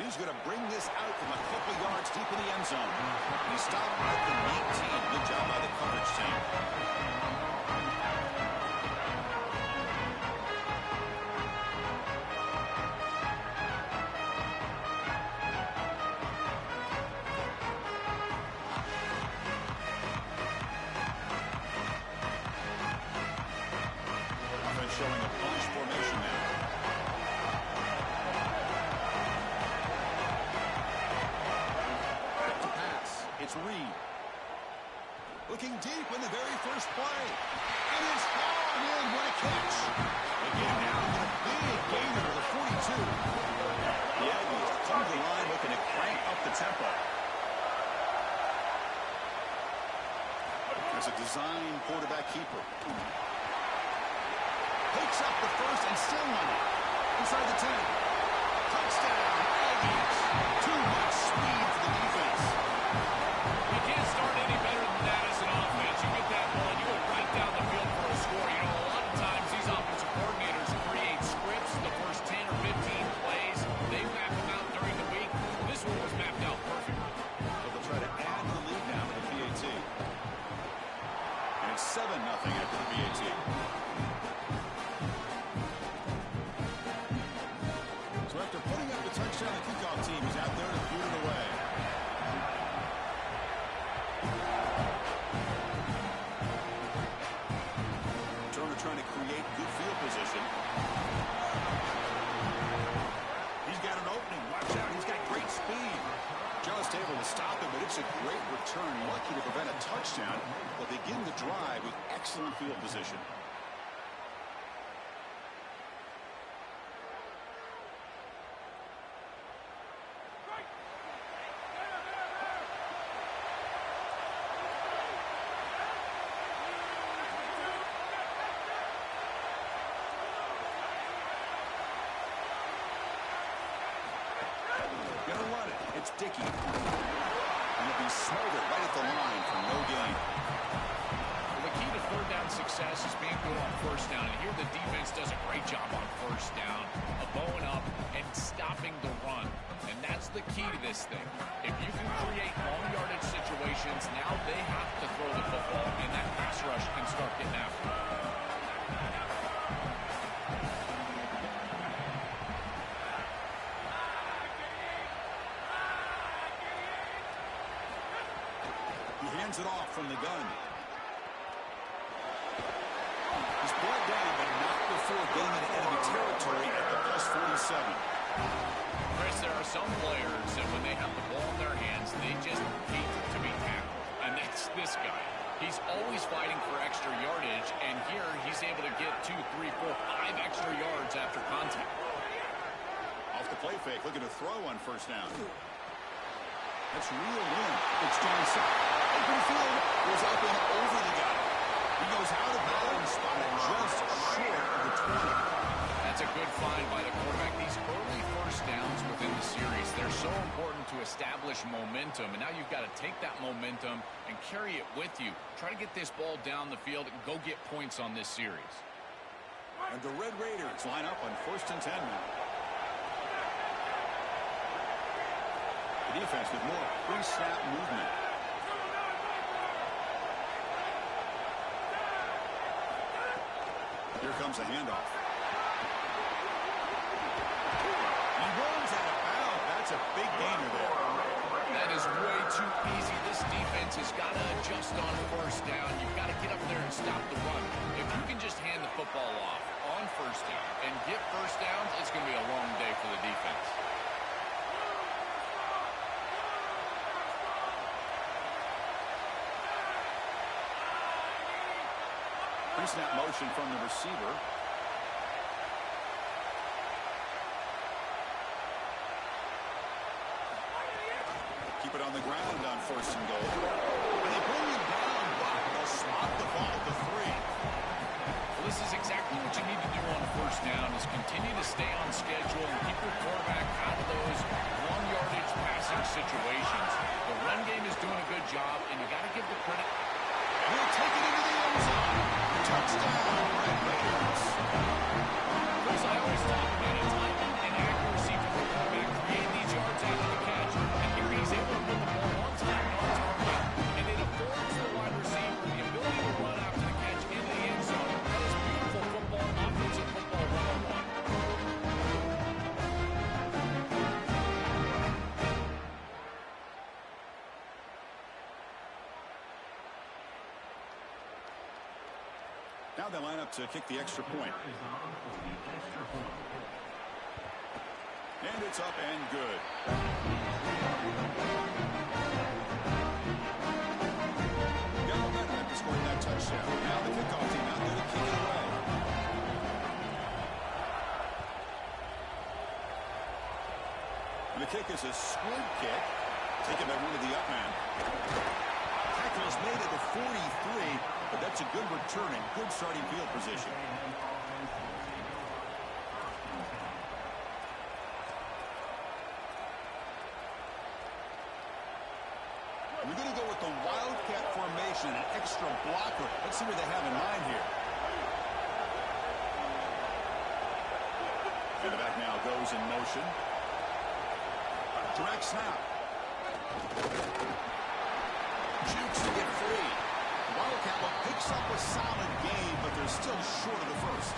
he's going to bring this out from a couple yards deep in the end zone. He stopped by the meat team. Good job by the coverage team. Showing a bunch formation now. Back to pass. It's Reed. Looking deep in the very first play. And it's hauled in. What a catch. Again now with a big gainer to the 42. The Aggies come to the line looking to crank up the tempo. There's a design quarterback keeper. Picks up the first and still on it. Inside the 10. Touchdown, Aggies. Too much speed for the defense. You can't start any better than that as an offense. You get that ball, you go right down the field for a score. You know, a lot of times these offensive coordinators create scripts the first 10 or 15 plays. They map them out during the week. This one was mapped out perfectly. So they'll try to add the lead now to the PAT. And it's 7-0 after the PAT. After putting up the touchdown, the kickoff team is out there to boot it away. Turner trying to create good field position. He's got an opening. Watch out. He's got great speed. Just able to stop him, but it's a great return. Lucky to prevent a touchdown. They'll begin the drive with excellent field position. Gonna run it. It's Dickey. And it'll be smothered right at the line for no gain. Well, the key to third down success is being good on first down. And here the defense does a great job on first down of bowing up and stopping the run. And that's the key to this thing. If you can create long yardage situations, now they have to throw the football, and that pass rush can start getting after it. Hands it off from the gun. He's brought down, but not before getting into enemy territory at the +47. Chris, there are some players that when they have the ball in their hands, they just hate to be tackled. And that's this guy. He's always fighting for extra yardage, and here he's able to get 2, 3, 4, 5 extra yards after contact. Off the play fake, looking to throw on first down. That's reeled in. It's Johnson. Open field, goes up and over the guy. He goes out of bounds, spotted just short of the 20. That's a good find by the quarterback. These early first downs within the series, they're so important to establish momentum. And now you've got to take that momentum and carry it with you. Try to get this ball down the field and go get points on this series. And the Red Raiders line up on 1st and 10 now. The defense with more pre-snap movement. Here comes a handoff. He runs out of bounds. That's a big gainer there. That is way too easy. This defense has got to adjust on first down. You've got to get up there and stop the run. If you can just hand the football off on first down and get first downs, it's going to be a long day for the defense. Pre-snap motion from the receiver. Keep it on the ground on 1st and goal. And they bring him down, but they'll spot the ball at the 3. Well, this is exactly what you need to do on first down is continue to stay on schedule and keep your quarterback out of those long yardage passing situations. The run game is doing a good job, and you got to give the credit. He'll take it into the end zone. Touchdown, Red Raiders. Chris, I always talk about it. Timing and accuracy for the quarterback. Create these yards Now they line up to kick the extra point. And it's up and good. Got momentum after scoring that touchdown. Now the kickoff team out there to kick it away. And the kick is a squib kick. Taken by one of the up man. Tackle is made at the 43, but that's a good return and good starting field position. We're going to go with the Wildcat formation, an extra blocker. Let's see what they have in mind here. And the back now goes in motion. Direct snap. Jukes to get free. Wildcat picks up a solid gain, but they're still short of the first.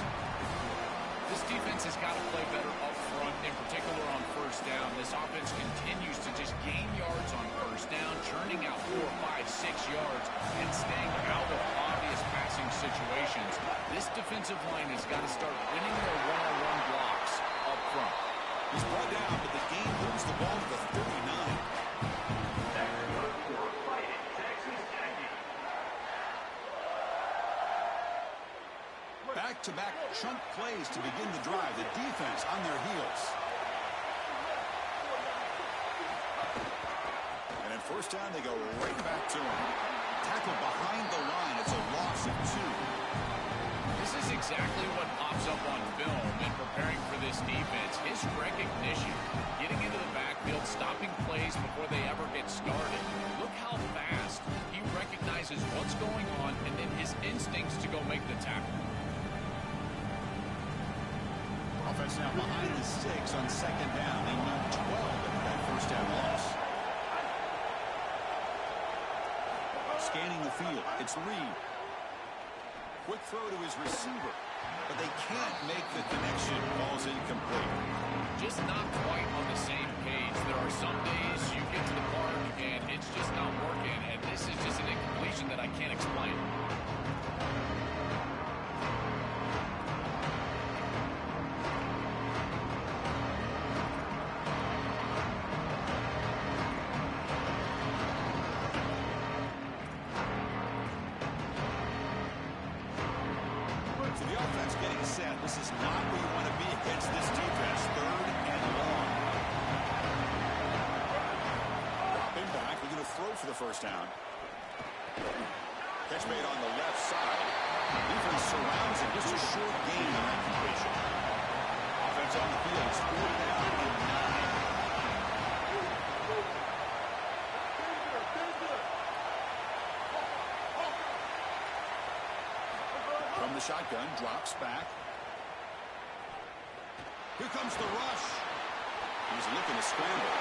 This defense has got to play better up front, in particular on first down. This offense continues to just gain yards on first down, churning out 4, 5, 6 yards, and staying out of obvious passing situations. This defensive line has got to start winning their one-on-one blocks up front. He's brought down, but the game moves the ball to the 39. Back-to-back chunk plays to begin the drive. The defense on their heels. And at first down, they go right back to him. Tackle behind the line. It's a loss of 2. This is exactly what pops up on film in preparing for this defense. His recognition, getting into the backfield, stopping plays before they ever get started. Look how fast he recognizes what's going on and then his instincts to go make the tackle. Offense now behind the 6 on second down. They need 12 after that first down loss. Scanning the field. It's Reed. Quick throw to his receiver. But they can't make the connection. Ball's incomplete. Just not quite on the same page. There are some days you get to the park and it's just not working. And this is just an incompletion that I can't explain. This is not where you want to be against this defense. 3rd and long. Dropping back. We're going to throw for the first down. Catch made on the left side. Defense surrounds him. Just a short gain on that completion. Offense on the field. It's 4th down and 9. From the shotgun, drops back. Here comes the rush. He's looking to scramble.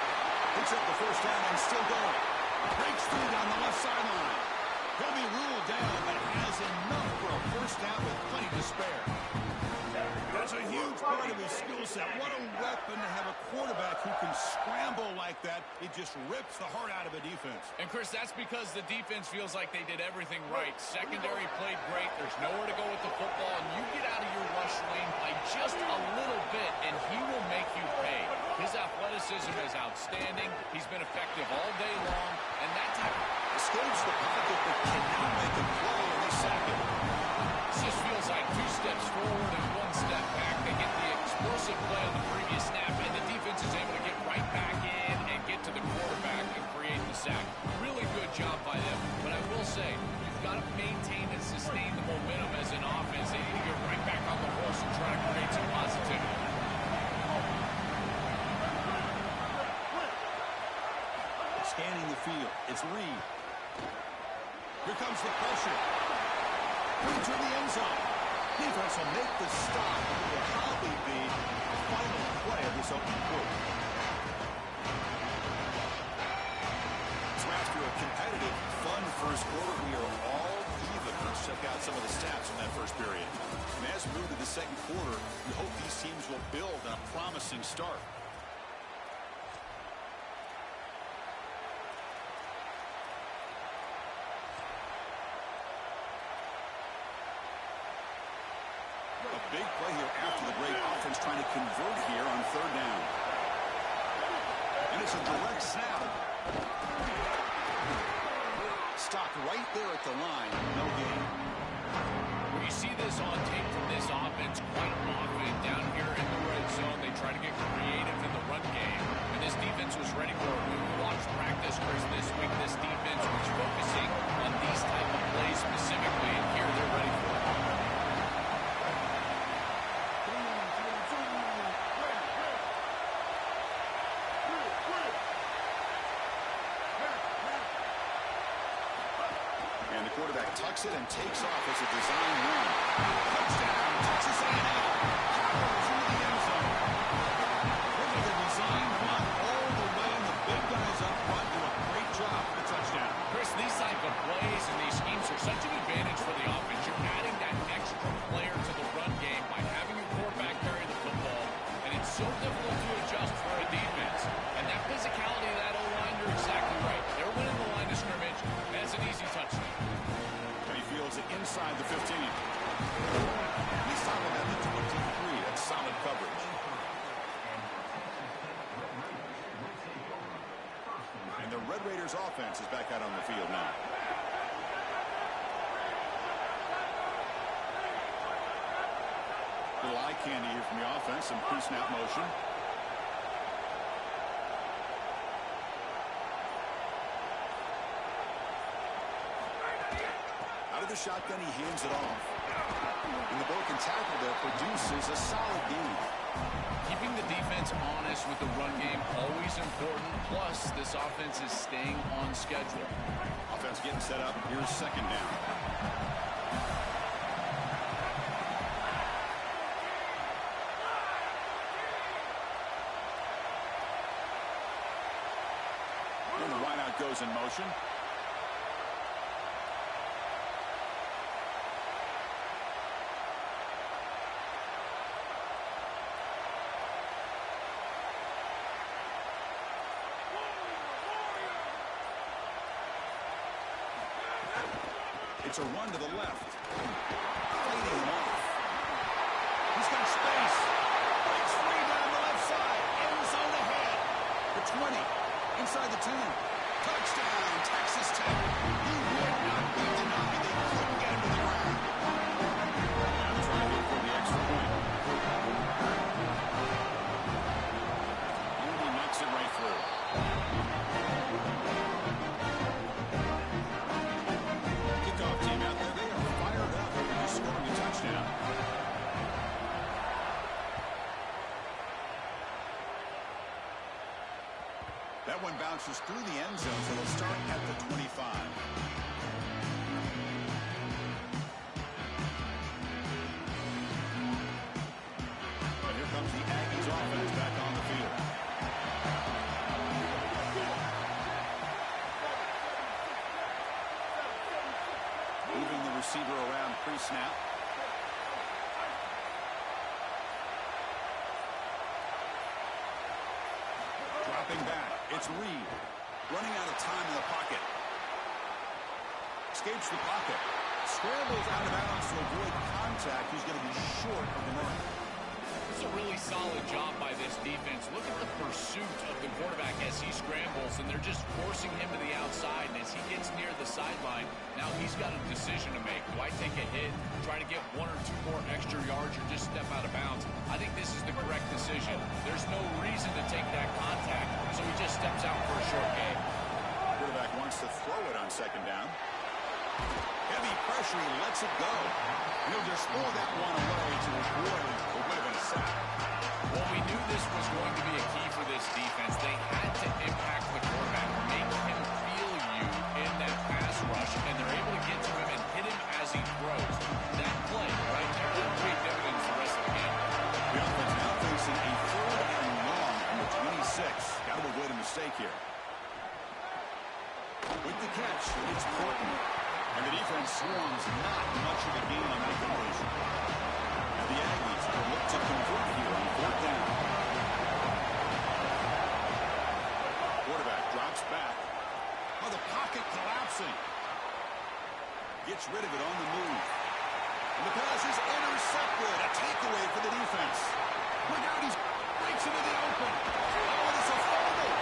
Picks up the first down and still going. Breaks through down the left sideline. He'll be ruled down, but has enough for a first down with plenty to spare. That's a huge part of his skill set. What a weapon to have a quarterback who can scramble like that. It just rips the heart out of a defense. And, Chris, that's because the defense feels like they did everything right. Secondary played great. There's nowhere to go with the football, and you get out of your rush lane by just a little bit, and he will make you pay. His athleticism is outstanding. He's been effective all day long, and that type of... Escapes the pocket, but cannot make a play in this second. This just feels like 2 steps forward and 1 step back. They get the explosive play on the previous snap, and the defense is able to get right back in and get to the quarterback and create the sack. Really good job by them. But I will say, you've got to maintain and sustain the momentum as an offense. They need to get right back on the horse and try to create some positivity. Scanning the field. It's Reed. Here comes the pressure. Reed to the end zone. Defense will make the stop. It will probably be the final play of this opening quarter. So after a competitive, fun first quarter, we are all even. Let's check out some of the stats from that first period. And as we move to the second quarter, we hope these teams will build on a promising start. A big play here after the great offense trying to convert here on third down. And it's a direct snap. Stopped right there at the line. No gain. When you see this on tape from this offense quite often down here in the red zone, they try to get creative in the run game. And this defense was ready for it. When we watched practice, Chris, this week, this defense was focusing on these type of plays specifically, and here they're ready for it. And the quarterback tucks it and takes off as a design run. Touchdown, Texas A&M. Powers into the end zone. Look at the design run all the way, and the big guys up front do a great job for the touchdown. Chris, these type of plays and these schemes are such an advantage for the offense. You're adding that extra player to the run game by having your quarterback carry the football, and it's so difficult to adjust for a defense. And that physicality of that O-line, you're exactly right. They're winning the line of scrimmage, and it's an easy touchdown. Fields it inside the 15. He's talking about the 23. That's solid coverage. And the Red Raiders offense is back out on the field now. Little eye candy here from the offense. Some pre-snap motion. Out of the shotgun, he hands it off. And the broken tackle there produces a solid gain. Keeping the defense honest with the run game, always important. Plus, this offense is staying on schedule. Offense getting set up. Here's second down. And the wideout goes in motion. It's a run to the left. Fading him off. He's got space. Breaks free down the left side. End zone ahead. The 20. Inside the 10. Touchdown, Texas Tech. He would not be denied. They couldn't get him to the ground. Now trying for the extra point. Only knocks it right through. That one bounces through the end zone, so it'll start at the 25. But here comes the Aggies offense back on the field. Moving the receiver around pre-snap. Dropping back. It's Reed. Running out of time in the pocket. Escapes the pocket. Scrambles out of bounds to avoid contact. He's going to be short of the mark. It's a really solid job by this defense. Look at the pursuit of the quarterback as he scrambles, and they're just forcing him to the outside. And as he gets near the sideline, now he's got a decision to make. Do I take a hit, try to get 1 or 2 more extra yards, or just step out of bounds? I think this is the correct decision. There's no reason to take that contact, so he just steps out for a short gain. Quarterback wants to throw it on second down. Heavy pressure, he lets it go. He'll just throw that one away to avoid a bit of a sack. Well, we knew this was going to be a key for this defense. They had to impact the quarterback, make him feel you in that pass rush, and they're able to get to him and hit him as he throws. That play right there will pay dividends the rest of the game. The offense now facing a 3rd and long from the 26. Got to avoid a mistake here. With the catch, it's Portman. And the defense swarms not much of a gain on that conversion. And the Aggies will look to convert here on 4th down. Quarterback drops back. Oh, the pocket collapsing. Gets rid of it on the move. The pass is intercepted. A takeaway for the defense. Look out, he breaks into the open. Oh, and it's a fumble.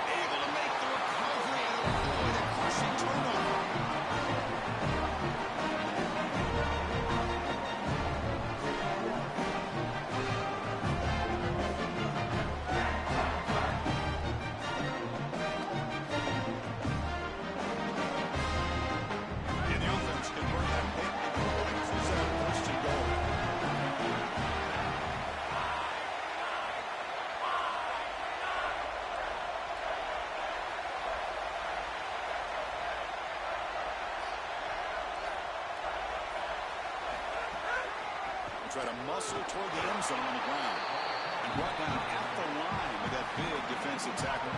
Able to make the recovery and avoid a crushing turnover. And the offense can bring that big points. It's a first and goal. Try to muscle toward the end zone on the ground. And brought down at the line with that big defensive tackle.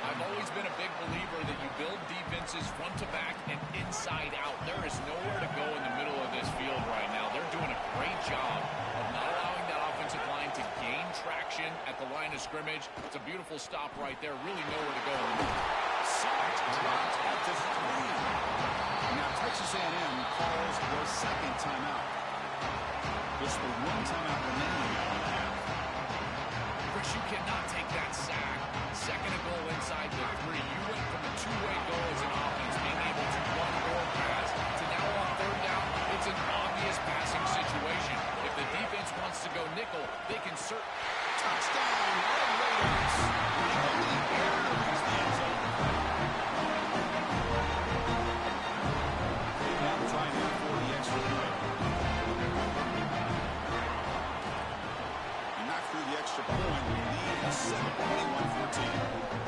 I've always been a big believer that you build defenses front to back and inside out. There is nowhere to go in the middle of this field right now. They're doing a great job of not allowing that offensive line to gain traction at the line of scrimmage. It's a beautiful stop right there. Really nowhere to go. Sacked, dropped at the 3. Now Texas A&M calls their second timeout. Just the one timeout remaining now in the half. Chris, you cannot take that sack. Second and goal inside the 3. You went from a two-way goal as an offense, being able to run or pass, to now on third down, it's an obvious passing situation. If the defense wants to go nickel, they can certainly. Touchdown, Red Raiders. In the air to reach the end zone. They now try now for the extra point. And knock through the extra point. We lead 21-14.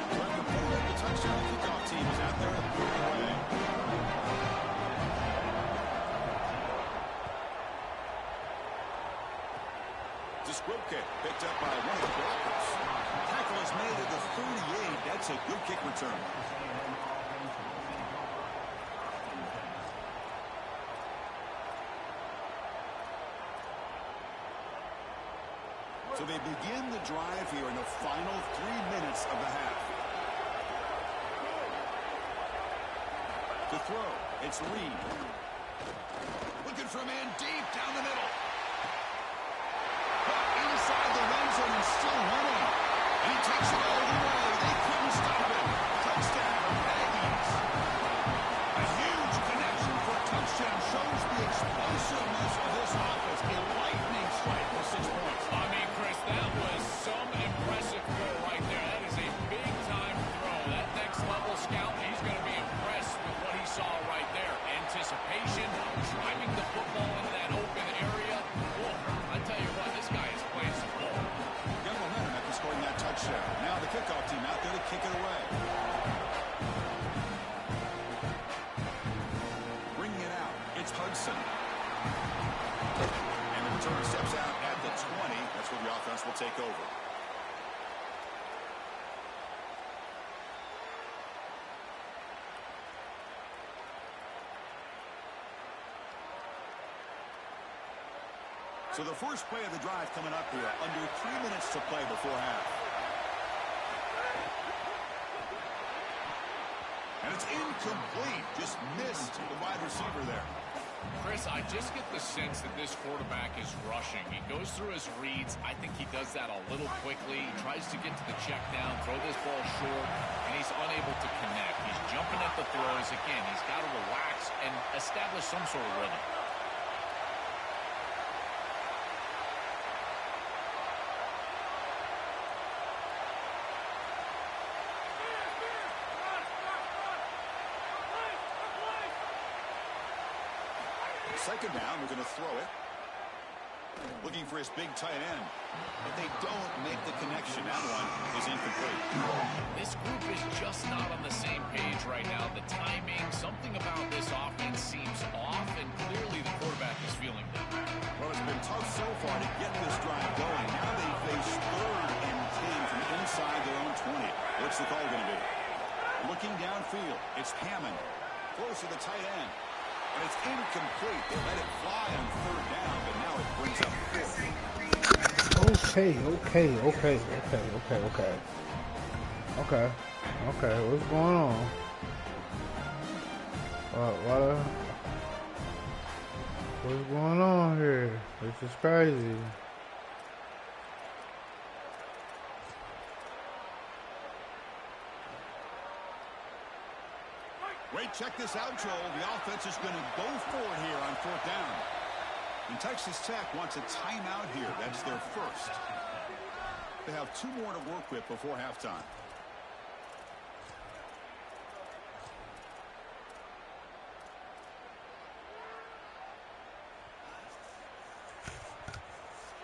The touchdown kickoff team is out there to put it away. Disquipke picked up by one of the blockers. Tackle is made at the 38. That's a good kick return. So they begin the drive here in the final 3 minutes of the half. To throw, it's Reed. Looking for a man deep down the middle. But inside the end zone and still running. And he takes it all the way. They couldn't stop him. Touchdown, Aggies. A huge connection for a touchdown shows the explosiveness of this offense. A lightning strike for 6 points. I mean, Chris, that was some impressive throw right there. That is a big-time throw. That next-level scout, he's going to be impressed with what he saw right there. Anticipation, driving the football into that open area. Whoa, I tell you what, this guy is playing some ball. Got momentum after scoring that touchdown. Now the kickoff team out there to kick it away. Bringing it out, it's Hudson. And the return steps out at the 20. That's where the offense will take over. So the first play of the drive coming up here, under 3 minutes to play before half. And it's incomplete. Just missed the wide receiver there. Chris, I just get the sense that this quarterback is rushing. He goes through his reads. I think he does that a little quickly. He tries to get to the check down, throw this ball short, and he's unable to connect. He's jumping at the throws. Again, he's got to relax and establish some sort of rhythm. Second down, we're going to throw it. Looking for his big tight end. But they don't make the connection. That one is incomplete. This group is just not on the same page right now. The timing, something about this offense seems off, and clearly the quarterback is feeling that. Well, it's been tough so far to get this drive going. Now they face 3rd and 10 from inside their own 20. What's the call going to be? Looking downfield, it's Hammond. Close to the tight end. And it's incomplete. They let it fly on 3rd down, but now it brings up 4th. Okay, what's going on? What's going on here? This is crazy. Wait, check this out, Joel. The offense is going to go for it here on 4th down. And Texas Tech wants a timeout here. That's their first. They have 2 more to work with before halftime.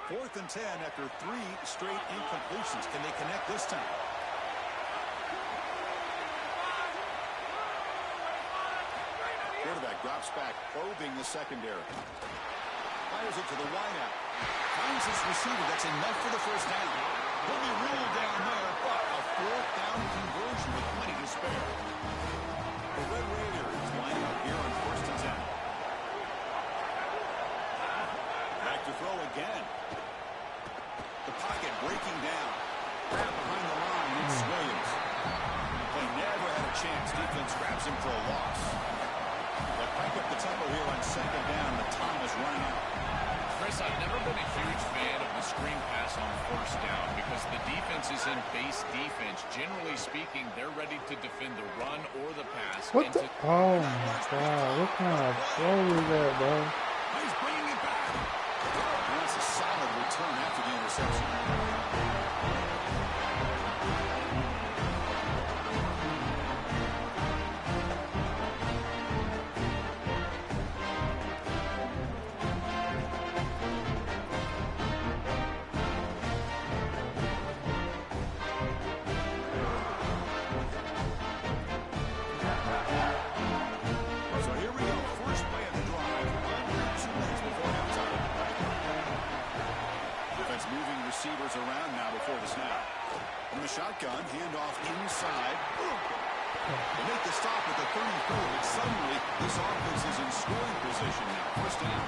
Fourth and 10 after 3 straight incompletions. Can they connect this time? Quarterback drops back, probing the secondary. Fires it to the wideout. Finds his receiver. That's enough for the first down. He'll be ruled down there, but a 4th down conversion with plenty to spare. The Red Raiders lining up here on 1st and 10. Back to throw again. The pocket breaking down. Grab behind the line. It's Williams. The play never had a chance. Defense grabs him for a loss. They'll crank up the tempo here on 2nd down. The time is running out. Chris, I've never been a huge fan of the screen pass on 1st down because the defense is in base defense. Generally speaking, they're ready to defend the run or the pass. What the? Oh my God! What kind of throw is that, bro? He's bringing it back. And that's a solid return after the interception. Receivers around now before the snap. From the shotgun, handoff inside. They make the stop at the 34, but suddenly this offense is in scoring position now. 1st down.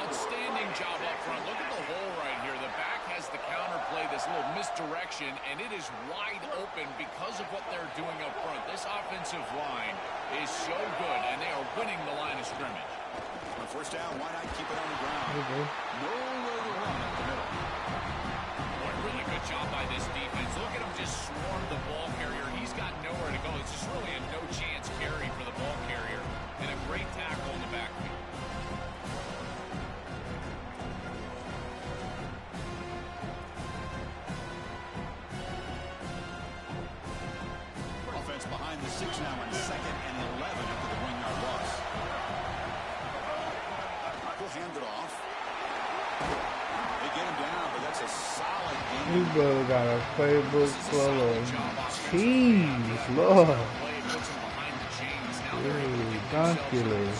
Outstanding job up front. Look at the hole right here. The back has the counter play, this little misdirection, and it is wide open because of what they're doing up front. This offensive line is so good, and they are winning the line of scrimmage. On 1st down, why not keep it on the ground? Nowhere to run up the middle. One really good job by this defense. Look at him just swarm the ball carrier. He's got nowhere to go. It's just really a no-chance carry for the ball carrier. And a great tackle in the backfield. Offense behind the 6 now on 2nd and 11 after the 1-yard loss. He'll hand it off. They get him down, but that's a solid game. This brother got a playbook full of cheese, Lord. Ridiculous.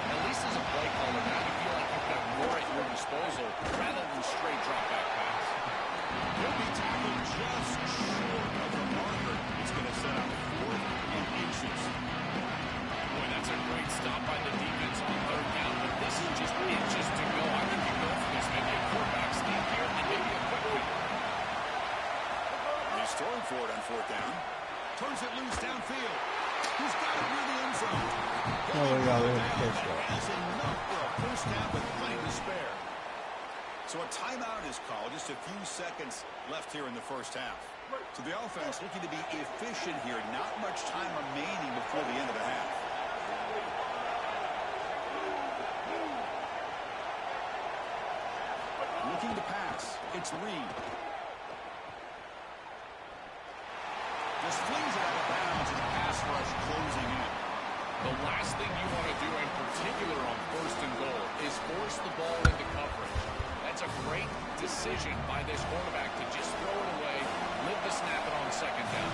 At least as a play caller, now you feel like you've got more at your disposal rather than straight drop back pass. He'll be tackled just short of the marker. It's going to set up 4th and inches. Boy, that's a great stop by the defense on 3rd down, but this is just inches to go. I think you go for this, maybe a quarterback sneak here, and maybe a quick one. He's throwing for it on 4th down. Turns it loose downfield. He's got it near the end zone. Has enough for a 1st down, but plenty to spare. So a timeout is called. Just a few seconds left here in the 1st half. So the offense looking to be efficient here. Not much time remaining before the end of the half. Looking to pass. It's Reed. Just flings it out of bounds and the pass rush closing in. The last thing you want to do in particular on 1st and goal is force the ball into coverage. That's a great decision by this quarterback to just throw it away, live to snap it on 2nd down.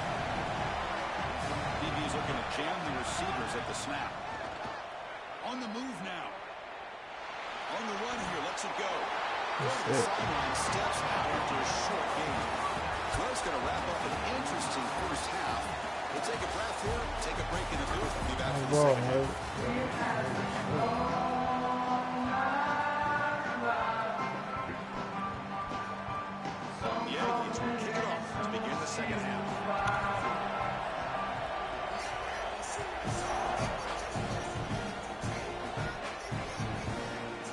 DB's looking to jam the receivers at the snap. On the move now. On the run here, lets it go. The sideline steps out after a short game. So that's going to wrap up an interesting 1st half. We'll take a breath here, take a break in the booth, and be back for the 2nd half. The Aggies will kick it off to begin the 2nd half.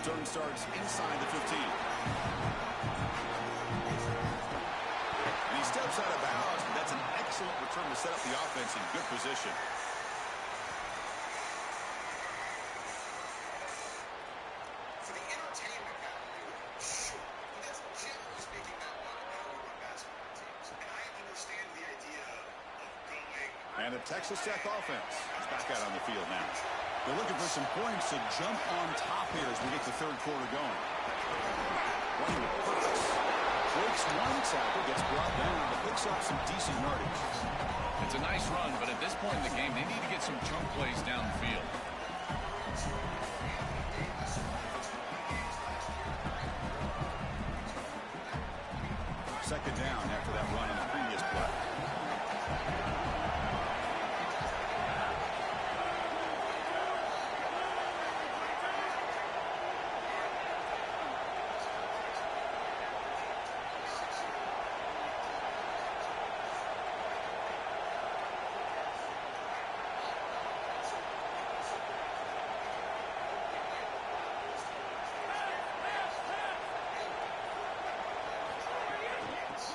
Turn starts inside the 15. And he steps out of bounds, but that's an excellent return to set up the offense in good position. For the entertainment value, sure. But that's generally speaking not what you run basketball teams. And I understand the idea of going. And the Texas Tech offense is back out on the field now. They're looking for some points to jump on top here as we get the third quarter going. Running with purpose. Breaks one tackle, gets brought down, but picks up some decent yardage. It's a nice run, but at this point in the game, they need to get some chunk plays down the field. Second down after that run on the previous play.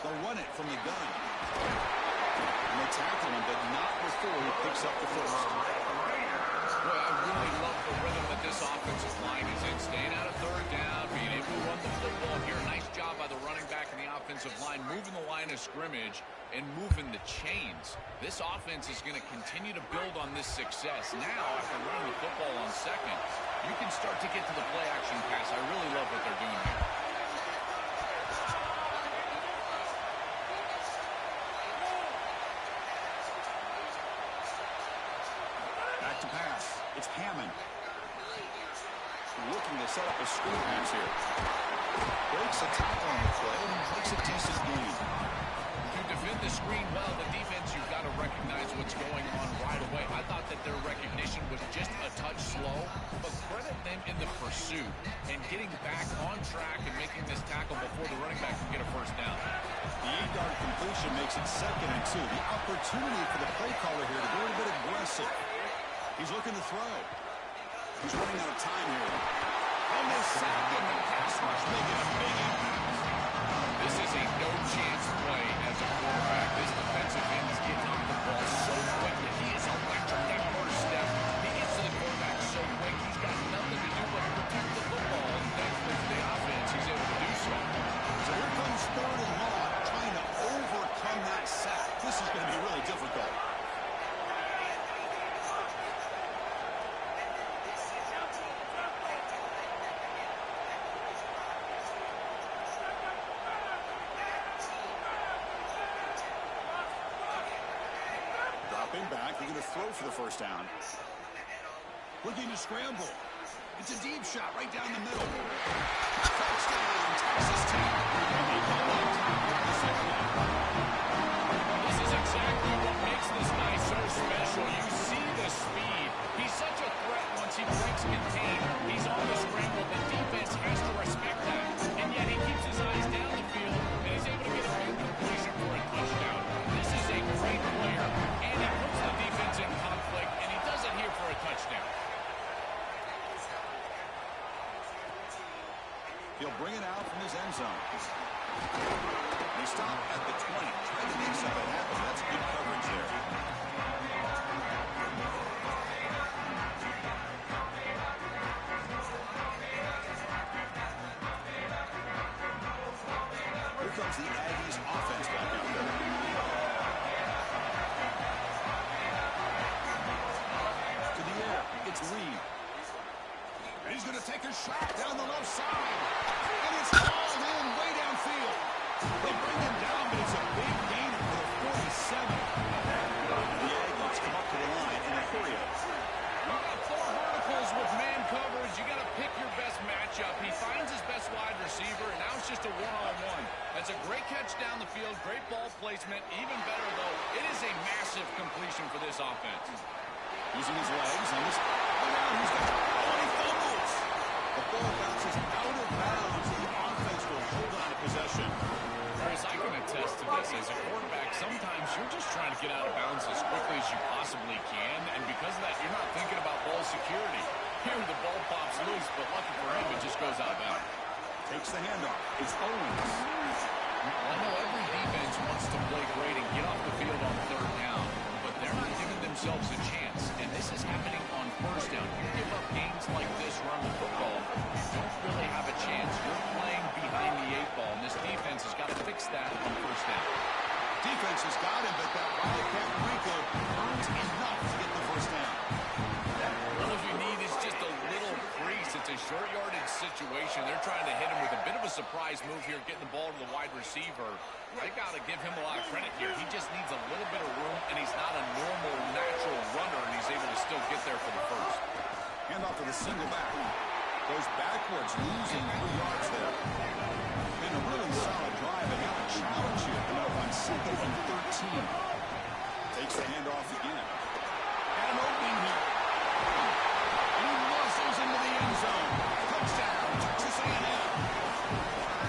They'll run it from the gun. And they tackle him, but not before he picks up the first. Boy, I really love the rhythm that this offensive line is in. Staying out of third down, being able to run the football here. Nice job by the running back and the offensive line, moving the line of scrimmage and moving the chains. This offense is going to continue to build on this success. Now, after running the football on second, you can start to get to the play-action pass. I really love what they're doing here. Back to pass. It's Hammond. Looking to set up a screen pass here. Breaks a tackle on the play and makes a decent gain. To defend the screen well, the defense, you've got to recognize what's going on right away. I thought that their recognition was just a touch slow, but credit them in the pursuit and getting back on track and making this tackle before the running back can get a first down. The 8-yard completion makes it 2nd and 2. The opportunity for the play caller here to be a little bit aggressive. He's looking to throw. He's running out of time here. And they sack him. The pass rush making a big impact. This is a no-chance play as a quarterback. This defensive end is getting off the ball so quickly. He is electric that first step. He gets to the quarterback so quick, he's got nothing to do but protect the football. And thankfully for the offense, he's able to do so. So here comes 3rd and long, trying to overcome that sack. This is going to be really difficult. Dropping back, they're going to throw for the first down. Looking to scramble. It's a deep shot right down the middle. Touchdown, Texas Tech. This is exactly what makes this guy so special. You see the speed. He's such a threat once he breaks contain. He's on the scramble. The defense has to respect that. And yet he keeps his eyes down the field and is able to get a big completion for a touchdown. This is a great player, and he puts the defense in conflict, and he does it here for a touchdown. He'll bring it out from his end zone. They stop at the 20, trying to make something happen. That's good coverage there. Here comes the Aggies offense back out there. To the air, it's Reed. He's going to take a shot down the left side. And it's hauled in way downfield. They bring him down, but it's a big gainer for the 47. The Aggies come up to the line in a hurry up. You got 4 verticals with man coverage. You got to pick your best matchup. He finds his best wide receiver, and now it's just a one-on-one. That's a great catch down the field, great ball placement. Even better, though, it is a massive completion for this offense. Using his legs and his around, he's got 20 fumbles. The ball bounces out of bounds, and the offense will hold on to possession. Chris, I can attest to this. As a quarterback, sometimes you're just trying to get out of bounds as quickly as you possibly can, and because of that, you're not thinking about balls security. Here the ball pops loose, but lucky for him, it just goes out bounds. Takes the handoff. It's Owens. Well, I know every defense wants to play great and get off the field on third down, but they're not giving themselves a chance, and this is happening on first down. You give up games like this run the football, you don't really have a chance. You're playing behind the 8 ball, and this defense has got to fix that on first down. Defense has got him, but that Wildcat Rico earns enough to get the first down. All you need is just a little crease. It's a short yardage situation. They're trying to hit him with a bit of a surprise move here, getting the ball to the wide receiver. They got to give him a lot of credit here. He just needs a little bit of room, and he's not a normal, natural runner, and he's able to still get there for the first. Handoff to the single back. Goes backwards, losing 3 yards there. Been a really solid drive, and now a challenge here. Coming up on 2nd and 13. Takes the handoff again. And an opening here. And he muscles into the end zone. Touchdown, Texas A&M.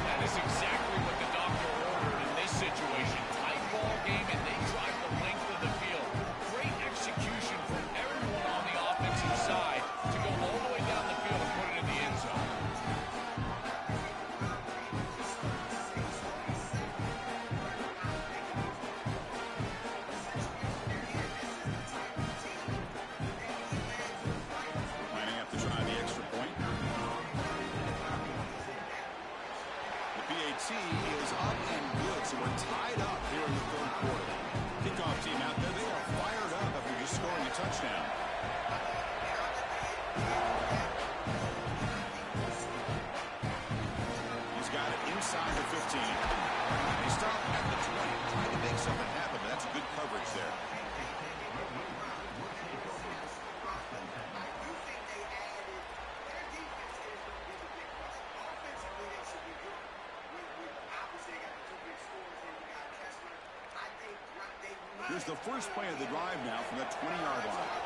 That is exactly what the doctor ordered in this situation. Tight ball game, and they drive the length of the field. Great execution from everyone on the offensive side to go all the way down the field and put it in the end zone. Lining up to try the extra point. The PAT is up and good, so we're tied up here in the 3rd quarter. Kickoff team out there, they are fired up after just scoring a touchdown. He's got it inside the 15. They stop at the 20, trying to make something happen, but that's good coverage there. Here's the first play of the drive now from the 20-yard line.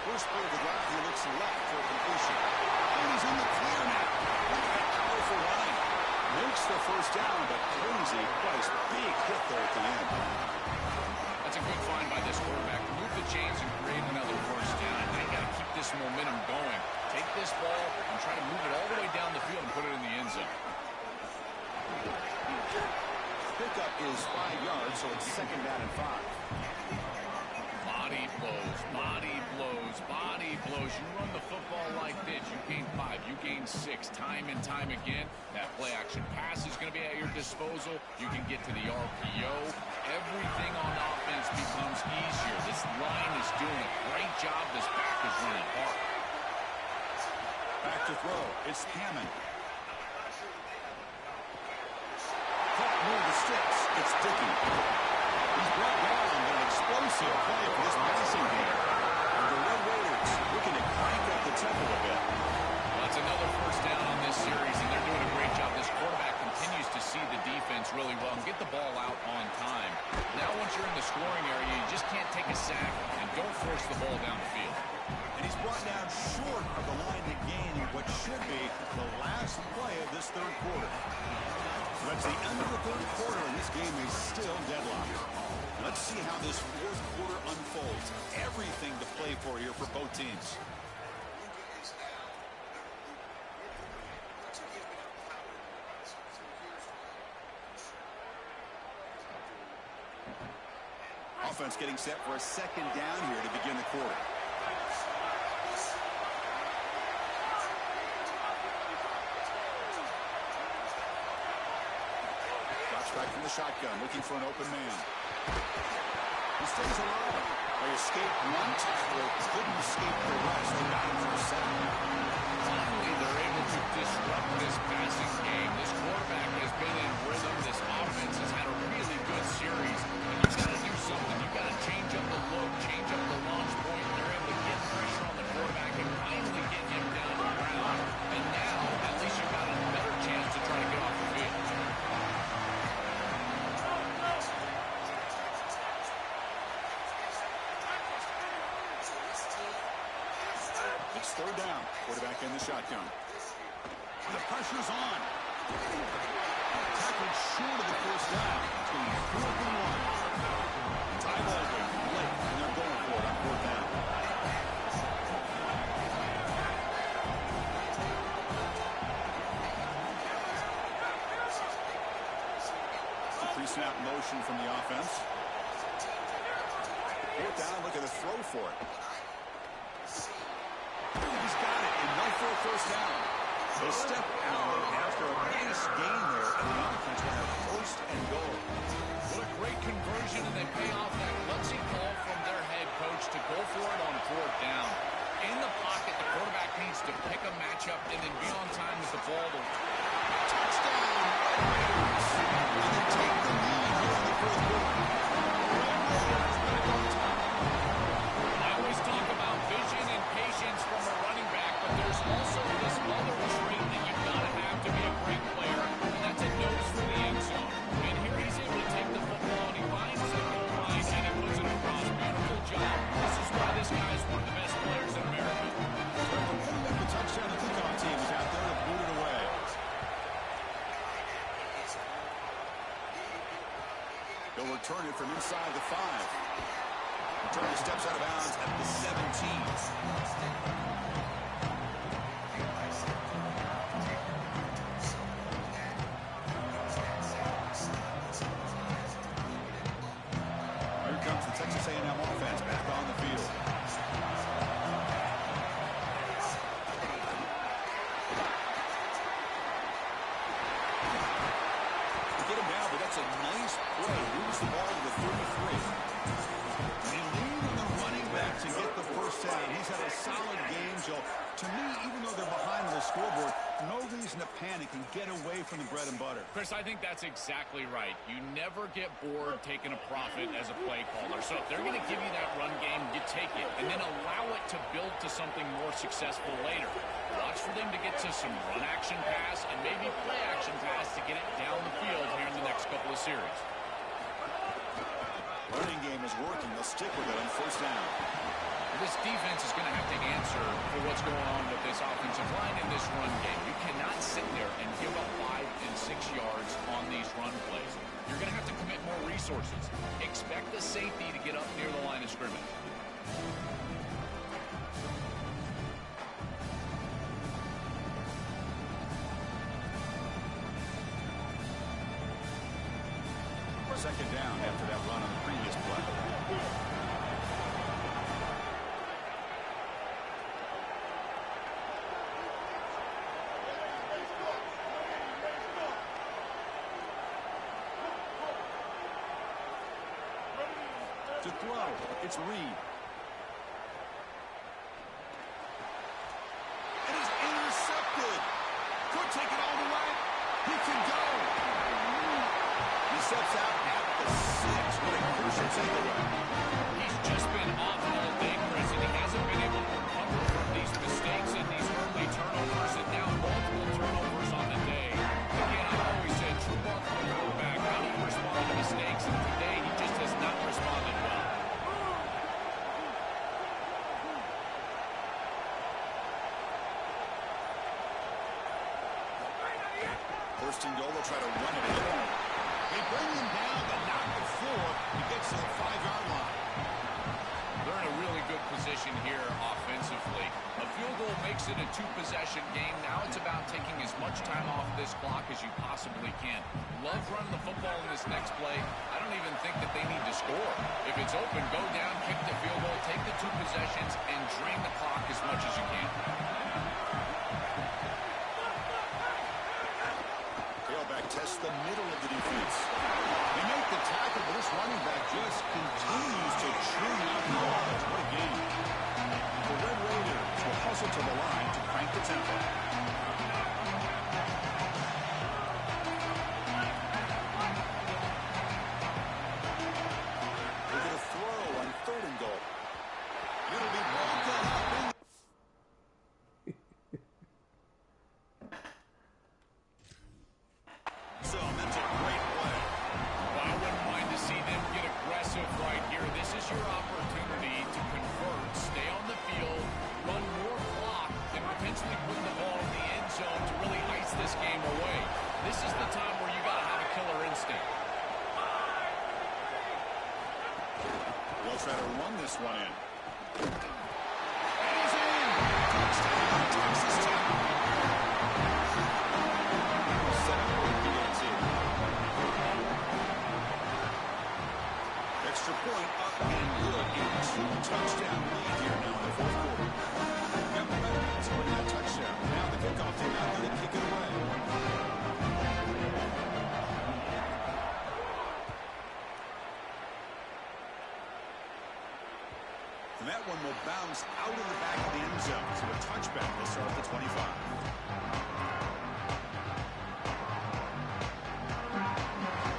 First play of the drive, he looks left for a completion. And he's in the clear now. Look at that powerful line. Makes the first down, but crazy place. Big hit there at the end. That's a good find by this quarterback. Move the chains and create another first down. Now you got to keep this momentum going. Take this ball and try to move it all the way down the field and put it in the end zone. Pickup is 5 yards, so it's 2nd down and 5. Body blows, body blows, body blows. You run the football like this, you gain 5, you gain 6, time and time again. That play action pass is going to be at your disposal. You can get to the RPO. Everything on offense becomes easier. This line is doing a great job. This back is running hard. Back to throw. It's Hammond. Caught near the sticks. It's Dickey. He's brought down an explosive play for this passing game. And the Red Raiders looking to crank up the tempo a bit. That's another first down on this series, and they're doing a great job. This quarterback continues to see the defense really well and get the ball out on time. Now once you're in the scoring area, you just can't take a sack and don't force the ball down the field. And he's brought down short of the line to gain what should be the last play of this 3rd quarter. So that's the end of the 3rd quarter, and this game is still deadlocked. Let's see how this 4th quarter unfolds. Everything to play for here for both teams. Offense getting set for a 2nd down here to begin the quarter. Back from the shotgun, looking for an open man. He stays alive. They escaped one tackler, couldn't escape the rest. They got him for a 2nd. Finally, they're able to disrupt this passing game. This quarterback has been in rhythm. This offense has had a really good series. And you've got to do something. You've got to change up the look, change up the launch point. They're able to get pressure on the quarterback and finally get him down to the ground. And now, at least you've got a better chance to try to get off the field. It's 3rd down. Quarterback in the shotgun. The pressure's on. Tackled short of the first down. It's going to be 4th and 1. Tie ball motion from the offense. Fourth down, looking to throw for it. He's got it, and no for a first down. They step out after a nice gain there, and the offense will have first and goal. What a great conversion, and they pay off that gutsy call from their head coach to go for it on fourth down. In the pocket, the quarterback needs to pick a matchup and then be on time with the ball. Touchdown! Raiders. And they take the lead here in the fourth quarter. I always talk about vision and patience from a running back, but there's also this other trait that you've got to have to be a great player, and that's a nose for the end zone. And here he's able to take the football, and he finds the goal line, and he puts it across. Beautiful job. This is why this guy is one of the best players in America. The touchdown, the kickoff team is out there to boot it away. They'll return it from inside the 5. Return steps out of bounds at the 17. Here comes the Texas A&M offense back on the field. Get him down, but that's a nice play. Moves the ball to the 33. They lean on the running back to get the first down. He's had a solid game, Joe. To me, even though they're behind on the scoreboard, no reason to panic and get away from the bread and butter. Chris, I think that's exactly right. You never get bored taking a profit as a play caller. So if they're going to give you that run game, you take it, and then allow it to build to something more successful later. Watch for them to get to some run action pass and maybe play action pass to get it down the field here in the next couple of series. Running game is working. They'll stick with it on first down. This defense is going to have to answer for what's going on with this offensive line in this run game. You cannot sit there and give up 5 and 6 yards on these run plays. You're going to have to commit more resources. Expect the safety to get up near the line of scrimmage. Second down after that run on the previous play. To throw, it's Reed. And he's intercepted. Could take it all the way. He can go. He steps out at the 6. What a crucial takeaway. He's just been off all day, Chris, and he hasn't been able to recover from these mistakes and these early turnovers, and now multiple turnovers on the day. Again, I've always said, true mark of a quarterback, how do you respond to mistakes? And today, he just has not responded well. First and goal, they'll try to run it in. They bring him down, but not before he gets to the 5-yard line. They're in a really good position here offensively. A field goal makes it a 2-possession game. Now it's about taking as much time off this clock as you possibly can. Love running the football in this next play. I don't even think that they need to score. If it's open, go down, kick the field goal, take the 2 possessions, and drain the clock as much as you can. Tailback tests the middle of the defense. They make the tackle, but this running back just continues to chew out yards. What a game. The Red Raiders will hustle to the line to crank the tempo. They're going to throw on 3rd and goal. It'll be broken up. So that's a great play. Well, I wouldn't mind to see them get aggressive right here. This is your opportunity to convert, stay on the field, run more clock, and potentially put the ball in the end zone to really ice this game away. This is the time where you got to have a killer instinct. They'll try to run this one in. And he's in. Touchdown, Texas Tech. Set up for the PAT. extra point up and good. A two-touchdown lead here now in the fourth quarter. Got momentum to win that touchdown. Now the kickoff team out there to kick it away. And that one will bounce out of the back of the end zone. So a touchback will start at the 25.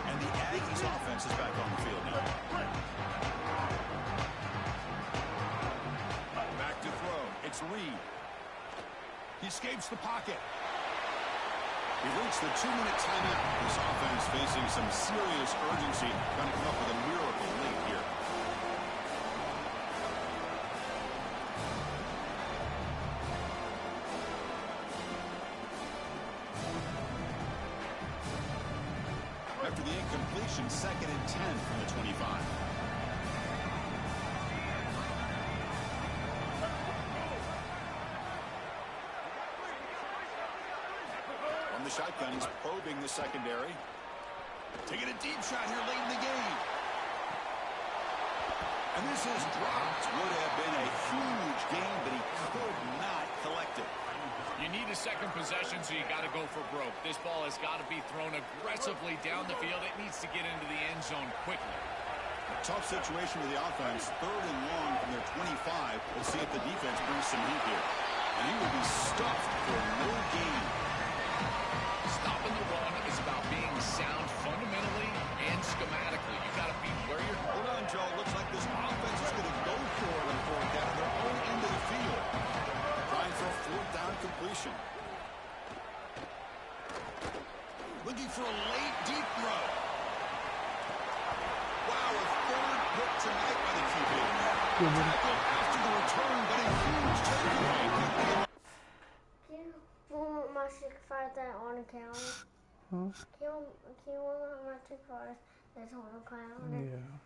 And the Aggies offense is back on the field now. Back to throw. It's Reed. He escapes the pocket. He reached the 2-minute timeout. This offense facing some serious urgency, trying to come up with a miracle late here. After the incompletion, 2nd and 10 from the 25. From the shotgun, he's probing the secondary. Taking a deep shot here late in the game. And this is dropped. Would have been a huge game, but he could not collect it. You need a second possession, so you got to go for broke. This ball has got to be thrown aggressively down the field. It needs to get into the end zone quickly. A tough situation with the offense. 3rd and long from their 25. We'll see if the defense brings some heat here. And he will be stuffed for no gain. Stopping the run is about being sound fundamentally and schematically. You got to be where you're. Hold on, Joe. Looks like this offense is going to go for it on 4th down at their own end of the field. Trying for a 4th down completion. Looking for a late deep throw. Wow, a 3rd pick tonight by the QB. Tackle after the return, but a huge takeaway. Can you want my 6-5 that on a calendar? Huh? Can you want my 6-5 that's on a calendar? Yeah.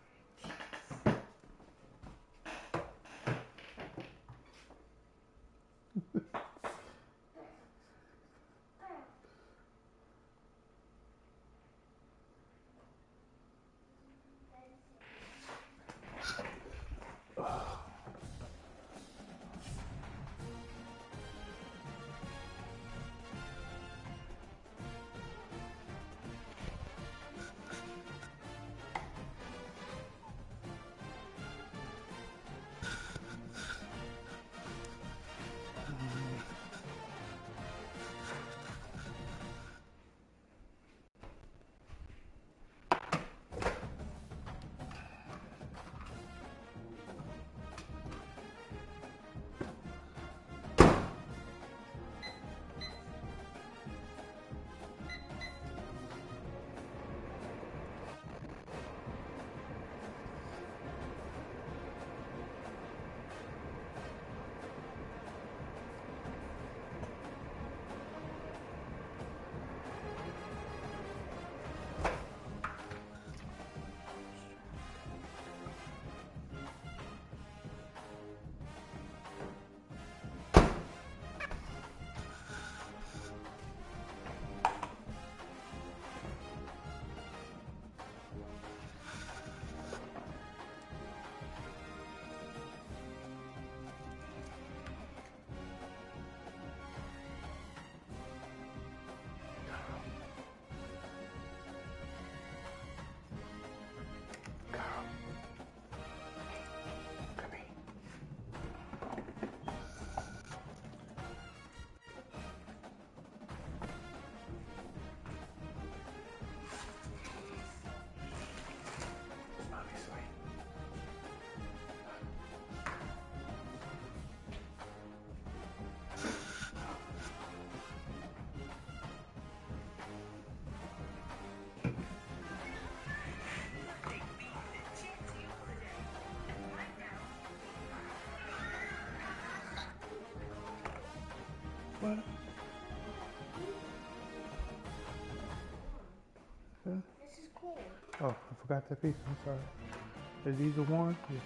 What? Okay. This is cool. Oh, I forgot that piece. I'm sorry. Is these the ones? Yeah.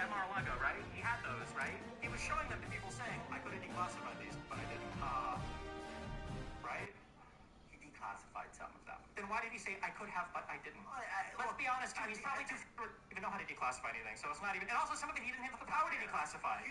Mar-a-Lago, right? He had those, right? He was showing them to people saying, I could have declassified these, but I didn't. Right? He declassified some of them. Then why did he say, I could have, but I didn't? Let's be honest, he's probably too even know how to declassify anything, so it's not even, and also some of it he didn't have the power to declassify.